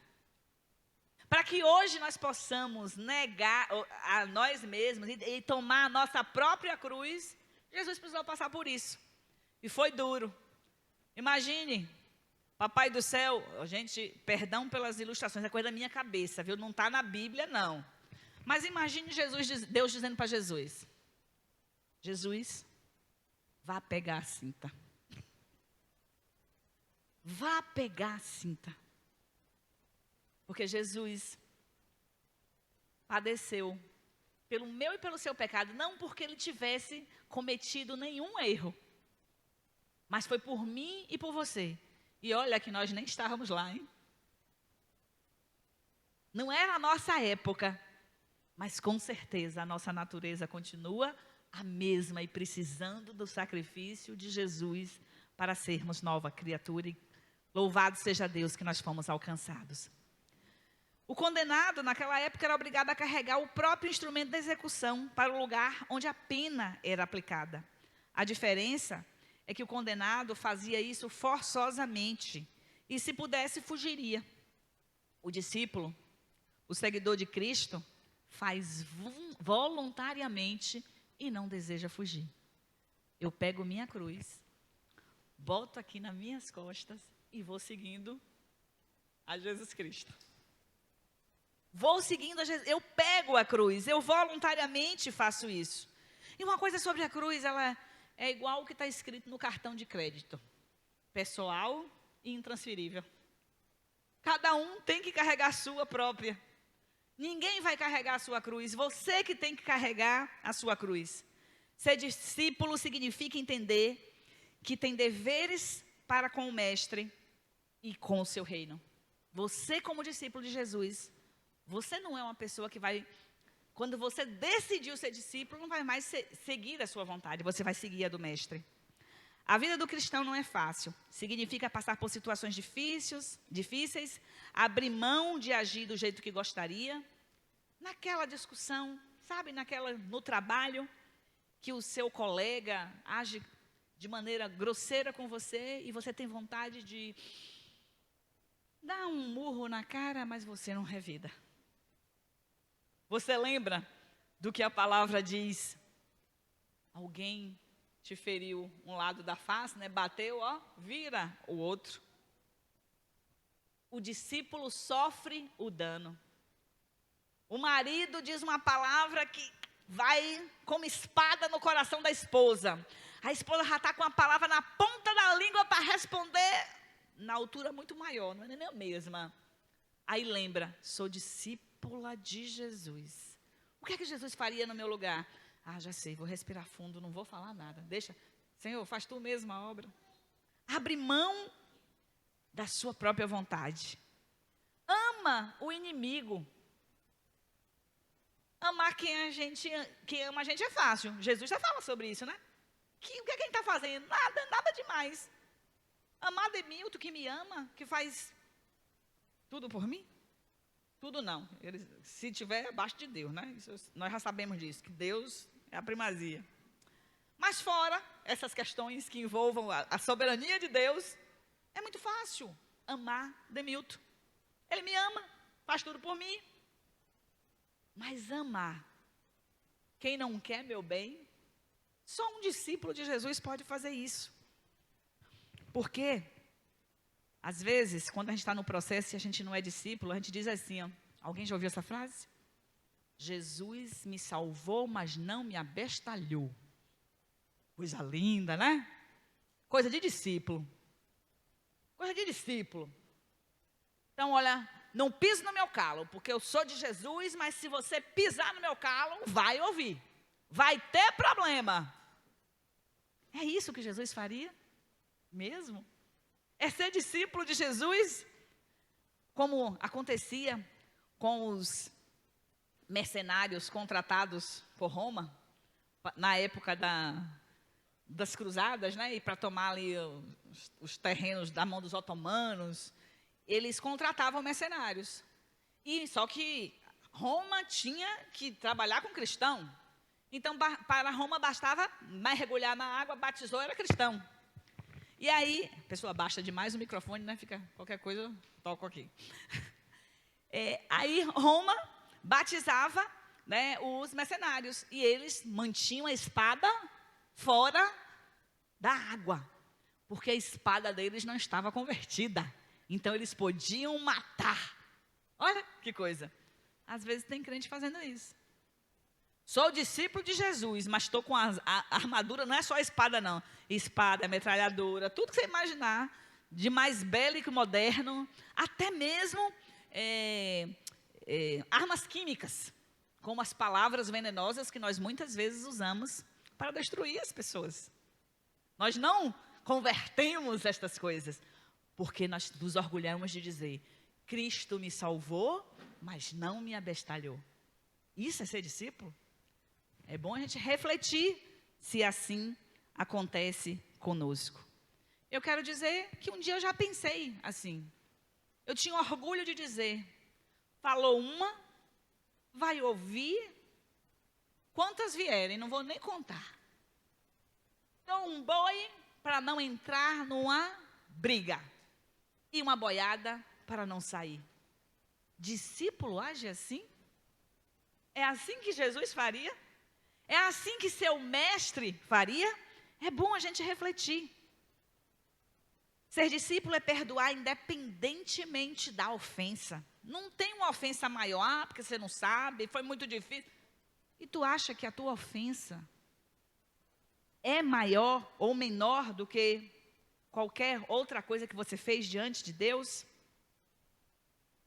Para que hoje nós possamos negar a nós mesmos e tomar a nossa própria cruz, Jesus precisou passar por isso. E foi duro. Imagine, Papai do céu, gente, perdão pelas ilustrações, é coisa da minha cabeça, viu? Não está na Bíblia, não. Mas imagine Deus dizendo para Jesus: Jesus, vá pegar a cinta. Vá pegar a cinta. Porque Jesus padeceu pelo meu e pelo seu pecado, não porque ele tivesse cometido nenhum erro, mas foi por mim e por você. E olha que nós nem estávamos lá, hein? Não era a nossa época, mas com certeza a nossa natureza continua a mesma e precisando do sacrifício de Jesus para sermos nova criatura. E louvado seja Deus que nós fomos alcançados. O condenado, naquela época, era obrigado a carregar o próprio instrumento da execução para o lugar onde a pena era aplicada. A diferença é que o condenado fazia isso forçosamente e, se pudesse, fugiria. O discípulo, o seguidor de Cristo, faz voluntariamente e não deseja fugir. Eu pego minha cruz, boto aqui nas minhas costas e vou seguindo a Jesus Cristo. Vou seguindo a Jesus, eu pego a cruz, eu voluntariamente faço isso. E uma coisa sobre a cruz, ela é igual o que está escrito no cartão de crédito. Pessoal e intransferível. Cada um tem que carregar a sua própria. Ninguém vai carregar a sua cruz, você que tem que carregar a sua cruz. Ser discípulo significa entender que tem deveres para com o mestre e com o seu reino. Você, como discípulo de Jesus, você não é uma pessoa que vai, quando você decidiu ser discípulo, não vai mais seguir a sua vontade, você vai seguir a do mestre. A vida do cristão não é fácil, significa passar por situações difíceis, abrir mão de agir do jeito que gostaria, naquela discussão, sabe, no trabalho, que o seu colega age de maneira grosseira com você e você tem vontade de dar um murro na cara, mas você não revida. Você lembra do que a palavra diz? Alguém te feriu um lado da face, né? Bateu, ó, vira o outro. o discípulo sofre o dano. O marido diz uma palavra que vai como espada no coração da esposa. A esposa já está com a palavra na ponta da língua para responder na altura muito maior, não é nem a mesma. Aí lembra, sou discípula de Jesus. O que é que Jesus faria no meu lugar? Ah, já sei, vou respirar fundo, não vou falar nada. Deixa, Senhor, faz tu mesmo a obra. Abre mão da sua própria vontade. Ama o inimigo. Amar quem ama a gente é fácil. Jesus já fala sobre isso, né? O que é que a gente está fazendo? Nada demais. Amar Demilton, que me ama, que faz tudo por mim? Tudo não. Ele, se tiver, abaixo de Deus, né? Nós já sabemos disso, que Deus é a primazia. Mas fora essas questões que envolvam a soberania de Deus, é muito fácil amar Demilton. Ele me ama, faz tudo por mim. Mas amar quem não quer meu bem, só um discípulo de Jesus pode fazer isso. Porque, às vezes, quando a gente está no processo e a gente não é discípulo, a gente diz assim, ó, alguém já ouviu essa frase? Jesus me salvou, mas não me abestalhou. Coisa linda, né? Coisa de discípulo. Coisa de discípulo. Então, olha, não pise no meu calo, porque eu sou de Jesus, mas se você pisar no meu calo, vai ouvir. Vai ter problema. É isso que Jesus faria? Mesmo? É ser discípulo de Jesus? Como acontecia com os mercenários contratados por Roma, na época das cruzadas, né? E para tomar ali os terrenos da mão dos otomanos, eles contratavam mercenários. E só que Roma tinha que trabalhar com cristão. Então, para Roma bastava mergulhar na água, batizou, era cristão. E aí, a pessoa baixa demais o microfone, né? Fica qualquer coisa, eu toco aqui. Aí Roma batizava, né, os mercenários. E eles mantinham a espada fora da água. Porque a espada deles não estava convertida. Então, eles podiam matar. Olha que coisa. Às vezes tem crente fazendo isso. Sou discípulo de Jesus, mas estou com a armadura, não é só a espada não. Espada, metralhadora, tudo que você imaginar, de mais bélico, moderno, até mesmo armas químicas, como as palavras venenosas que nós muitas vezes usamos para destruir as pessoas. Nós não convertemos estas coisas, porque nós nos orgulhamos de dizer, Cristo me salvou, mas não me abestalhou. Isso é ser discípulo? É bom a gente refletir se assim acontece conosco. Eu quero dizer que um dia eu já pensei assim. Eu tinha orgulho de dizer, falou uma, vai ouvir, quantas vierem, não vou nem contar. Então um boi para não entrar numa briga e uma boiada para não sair. Discípulo age assim? É assim que Jesus faria? É assim que seu mestre faria? É bom a gente refletir. Ser discípulo é perdoar independentemente da ofensa. Não tem uma ofensa maior, porque você não sabe, foi muito difícil. E tu acha que a tua ofensa é maior ou menor do que qualquer outra coisa que você fez diante de Deus?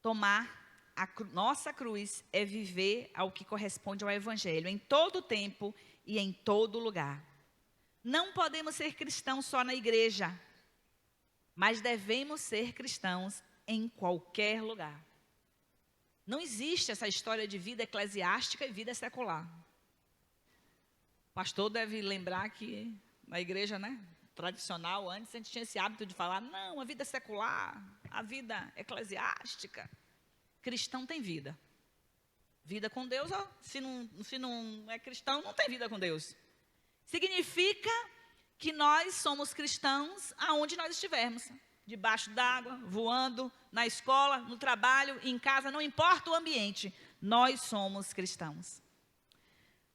Tomar a nossa cruz é viver ao que corresponde ao Evangelho, em todo tempo e em todo lugar. Não podemos ser cristãos só na igreja, mas devemos ser cristãos em qualquer lugar. Não existe essa história de vida eclesiástica e vida secular. O pastor deve lembrar que na igreja, né, tradicional, antes a gente tinha esse hábito de falar, não, a vida secular, a vida eclesiástica. Cristão tem vida. Vida com Deus, ó, se não é cristão, não tem vida com Deus. Significa que nós somos cristãos aonde nós estivermos. Debaixo d'água, voando, na escola, no trabalho, em casa, não importa o ambiente. Nós somos cristãos.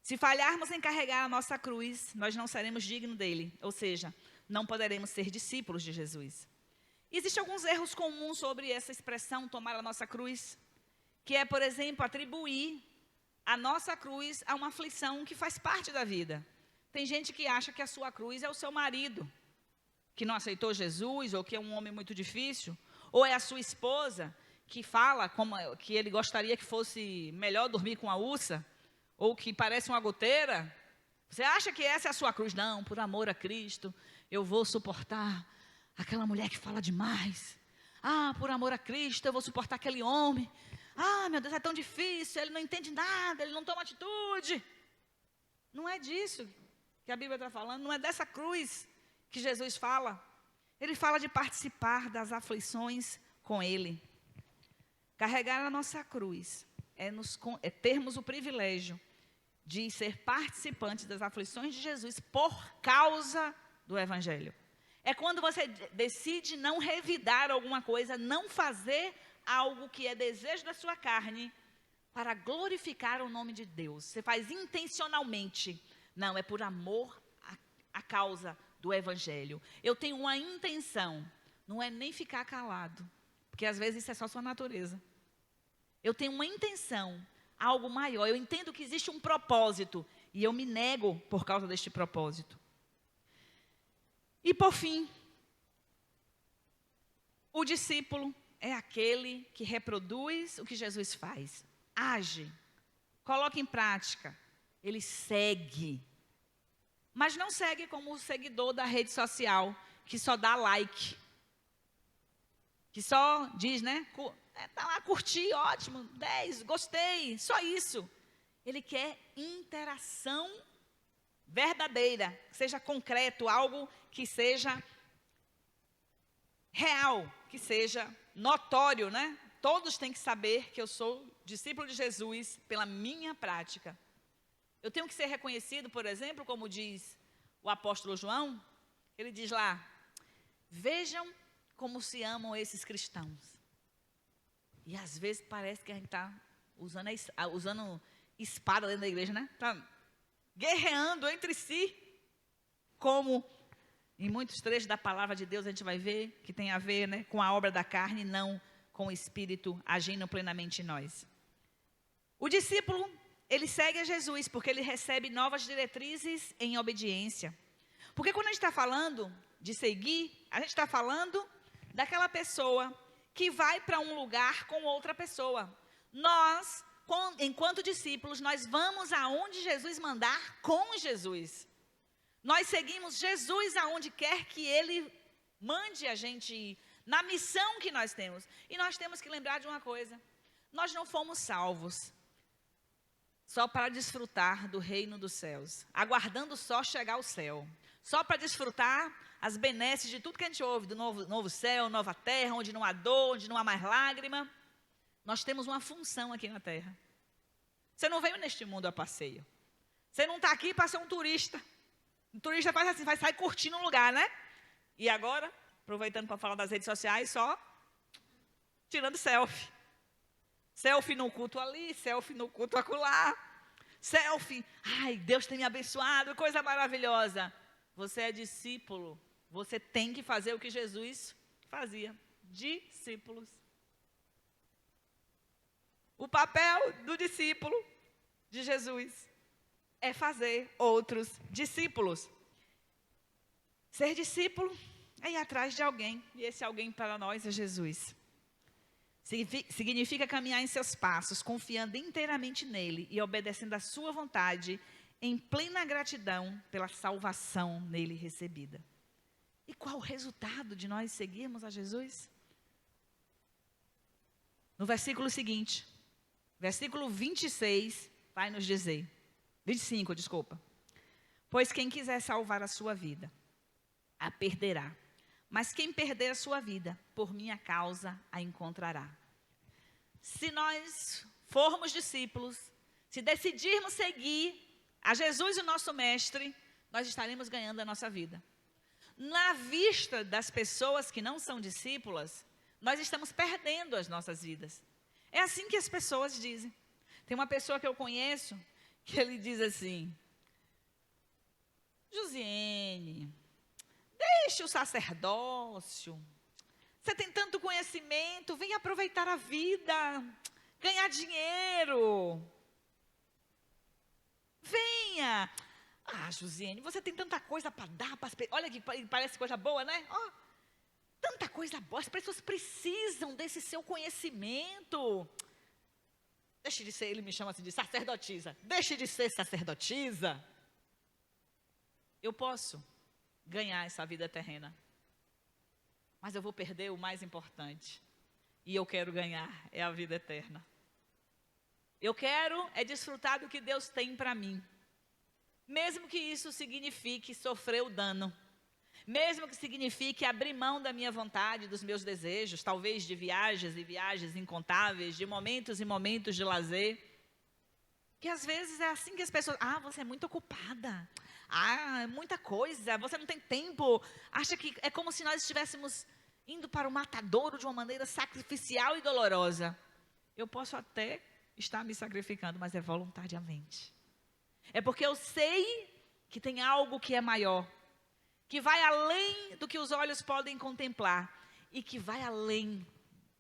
Se falharmos em carregar a nossa cruz, nós não seremos dignos dele. Ou seja, não poderemos ser discípulos de Jesus. Existem alguns erros comuns sobre essa expressão, tomar a nossa cruz, que é, por exemplo, atribuir a nossa cruz a uma aflição que faz parte da vida. Tem gente que acha que a sua cruz é o seu marido, que não aceitou Jesus, ou que é um homem muito difícil, ou é a sua esposa, que fala que ele gostaria que fosse melhor dormir com a ursa, ou que parece uma goteira. Você acha que essa é a sua cruz? Não, por amor a Cristo, eu vou suportar aquela mulher que fala demais. Ah, por amor a Cristo, eu vou suportar aquele homem. Ah, meu Deus, é tão difícil, ele não entende nada, ele não toma atitude. Não é disso que a Bíblia está falando, não é dessa cruz que Jesus fala. Ele fala de participar das aflições com Ele. Carregar a nossa cruz é termos o privilégio de ser participantes das aflições de Jesus por causa do Evangelho. É quando você decide não revidar alguma coisa, não fazer algo que é desejo da sua carne, para glorificar o nome de Deus. Você faz intencionalmente. Não, é por amor à causa do Evangelho. Eu tenho uma intenção, não é nem ficar calado, porque às vezes isso é só sua natureza. Eu tenho uma intenção, algo maior. Eu entendo que existe um propósito, e eu me nego por causa deste propósito. E por fim, o discípulo é aquele que reproduz o que Jesus faz. Age, coloca em prática, ele segue. Mas não segue como o seguidor da rede social, que só dá like. Que só diz, né? Tá lá, curti, ótimo, 10, gostei, só isso. Ele quer interação verdadeira, que seja concreto, algo que seja real, que seja notório, né? Todos têm que saber que eu sou discípulo de Jesus pela minha prática. Eu tenho que ser reconhecido, por exemplo, como diz o apóstolo João, ele diz lá, vejam como se amam esses cristãos. E às vezes parece que a gente está usando espada dentro da igreja, né? Está guerreando entre si, como em muitos trechos da palavra de Deus a gente vai ver que tem a ver, né, com a obra da carne, não com o Espírito agindo plenamente em nós. O discípulo, ele segue a Jesus porque ele recebe novas diretrizes em obediência. Porque quando a gente está falando de seguir, a gente está falando daquela pessoa que vai para um lugar com outra pessoa. Nós, enquanto discípulos, nós vamos aonde Jesus mandar com Jesus. Nós seguimos Jesus aonde quer que Ele mande a gente ir, na missão que nós temos. E nós temos que lembrar de uma coisa, nós não fomos salvos só para desfrutar do reino dos céus, aguardando só chegar ao céu, só para desfrutar as benesses de tudo que a gente ouve, do novo céu, nova terra, onde não há dor, onde não há mais lágrima. Nós temos uma função aqui na terra. Você não veio neste mundo a passeio. Você não está aqui para ser um turista. Um turista faz assim, vai sair curtindo um lugar, né? E agora, aproveitando para falar das redes sociais, só tirando selfie. Selfie no culto ali, selfie no culto acolá. Selfie, ai, Deus tem me abençoado, coisa maravilhosa. Você é discípulo, você tem que fazer o que Jesus fazia. Discípulos. O papel do discípulo de Jesus é fazer outros discípulos. Ser discípulo é ir atrás de alguém, e esse alguém para nós é Jesus. Significa caminhar em seus passos, confiando inteiramente nele e obedecendo à sua vontade, em plena gratidão pela salvação nele recebida. E qual o resultado de nós seguirmos a Jesus? No versículo seguinte, versículo 26, vai nos dizer, 25, desculpa. Pois quem quiser salvar a sua vida, a perderá. Mas quem perder a sua vida, por minha causa, a encontrará. Se nós formos discípulos, se decidirmos seguir a Jesus, o nosso mestre, nós estaremos ganhando a nossa vida. Na vista das pessoas que não são discípulas, nós estamos perdendo as nossas vidas. É assim que as pessoas dizem. Tem uma pessoa que eu conheço, que ele diz assim, Josiane, deixe o sacerdócio, Você tem tanto conhecimento, vem aproveitar a vida, ganhar dinheiro. Venha. Ah, Josiane, você tem tanta coisa para dar, olha que parece coisa boa, né? Oh, tanta coisa boa, as pessoas precisam desse seu conhecimento. Deixe de ser, ele me chama assim de sacerdotisa. Deixe de ser sacerdotisa. Eu posso ganhar essa vida terrena, mas eu vou perder o mais importante. E eu quero ganhar, é a vida eterna. Eu quero é desfrutar do que Deus tem para mim. Mesmo que isso signifique sofrer o dano. Mesmo que signifique abrir mão da minha vontade, dos meus desejos, talvez de viagens e viagens incontáveis, de momentos e momentos de lazer. Que às vezes é assim que as pessoas... Ah, você é muito ocupada. Ah, é muita coisa, você não tem tempo. Acha que é como se nós estivéssemos indo para o matadouro de uma maneira sacrificial e dolorosa. Eu posso até estar me sacrificando, mas é voluntariamente. É porque eu sei que tem algo que é maior, que vai além do que os olhos podem contemplar e que vai além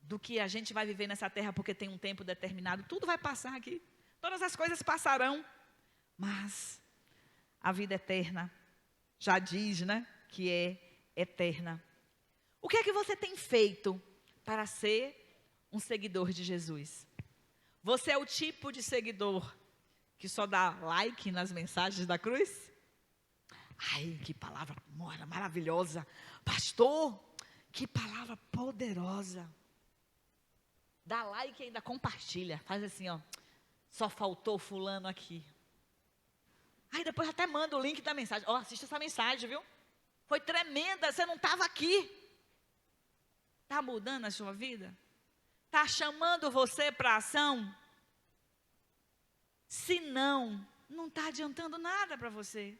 do que a gente vai viver nessa terra, porque tem um tempo determinado. Tudo vai passar aqui, todas as coisas passarão, mas a vida eterna já diz, né, que é eterna. O que é que você tem feito para ser um seguidor de Jesus? Você é o tipo de seguidor que só dá like nas mensagens da cruz? Ai, que palavra maravilhosa. Pastor, que palavra poderosa. Dá like e ainda compartilha. Faz assim, ó. Só faltou fulano aqui. Aí depois até manda o link da mensagem. Ó, assista essa mensagem, viu? Foi tremenda, você não estava aqui. Está mudando a sua vida? Está chamando você para a ação? Se não, não está adiantando nada para você.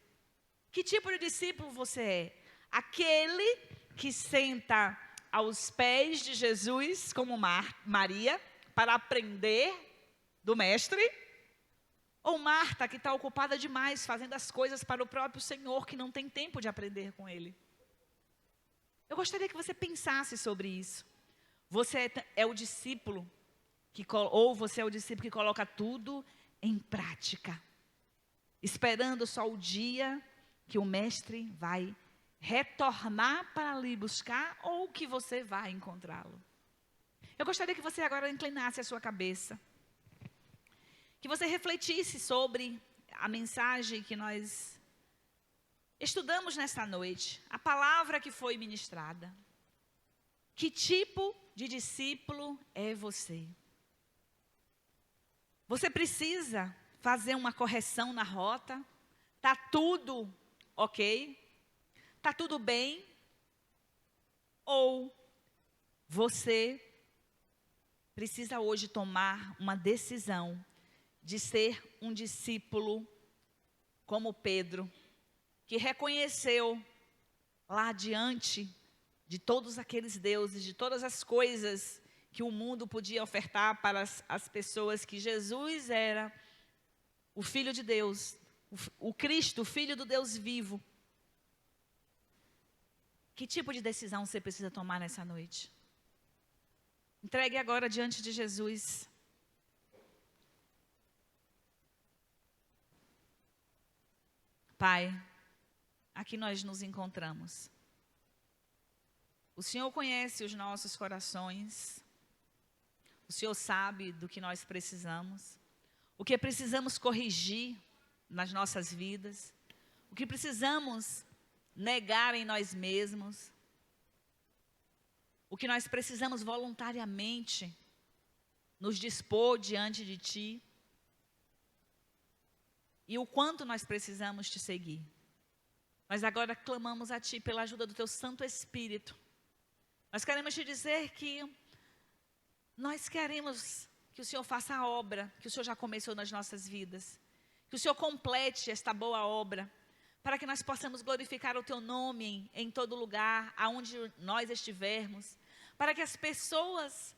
Que tipo de discípulo você é? Aquele que senta aos pés de Jesus, como Maria, para aprender do Mestre? Ou Marta, que está ocupada demais, fazendo as coisas para o próprio Senhor, que não tem tempo de aprender com Ele? Eu gostaria que você pensasse sobre isso. Você é o discípulo, ou você é o discípulo que coloca tudo em prática, esperando só o dia que o Mestre vai retornar para lhe buscar, ou que você vai encontrá-lo. Eu gostaria que você agora inclinasse a sua cabeça, que você refletisse sobre a mensagem que nós estudamos nesta noite, a palavra que foi ministrada. Que tipo de discípulo é você? Você precisa fazer uma correção na rota? Está tudo ok? Está tudo bem? Ou você precisa hoje tomar uma decisão de ser um discípulo como Pedro, que reconheceu lá diante de todos aqueles deuses, de todas as coisas que o mundo podia ofertar para as pessoas, que Jesus era o Filho de Deus, o Cristo, o Filho do Deus vivo. Que tipo de decisão você precisa tomar nessa noite? Entregue agora diante de Jesus. Pai, aqui nós nos encontramos. O Senhor conhece os nossos corações. O Senhor sabe do que nós precisamos. O que precisamos corrigir nas nossas vidas. O que precisamos negar em nós mesmos. O que nós precisamos voluntariamente nos dispor diante de Ti. E o quanto nós precisamos Te seguir. Nós agora clamamos a Ti pela ajuda do Teu Santo Espírito. Nós queremos Te dizer que nós queremos que o Senhor faça a obra que o Senhor já começou nas nossas vidas. Que o Senhor complete esta boa obra, para que nós possamos glorificar o Teu nome em todo lugar, aonde nós estivermos. Para que as pessoas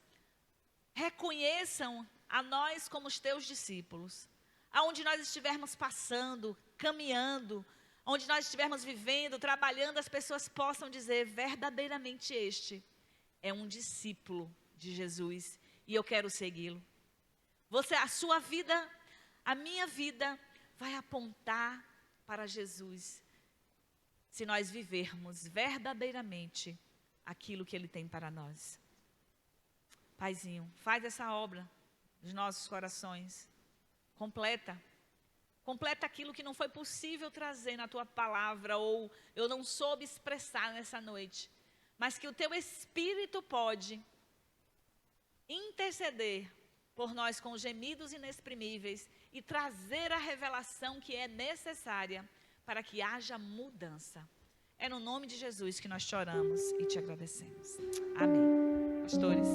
reconheçam a nós como os Teus discípulos. Aonde nós estivermos passando, caminhando, onde nós estivermos vivendo, trabalhando, as pessoas possam dizer verdadeiramente este é um discípulo de Jesus e eu quero segui-lo. A sua vida, a minha vida vai apontar para Jesus, se nós vivermos verdadeiramente aquilo que Ele tem para nós. Paizinho, faz essa obra nos nossos corações. Completa aquilo que não foi possível trazer na Tua palavra, ou eu não soube expressar nessa noite, mas que o Teu Espírito pode interceder por nós com gemidos inexprimíveis e trazer a revelação que é necessária para que haja mudança. É no nome de Jesus que nós te oramos e te agradecemos. Amém. Pastores.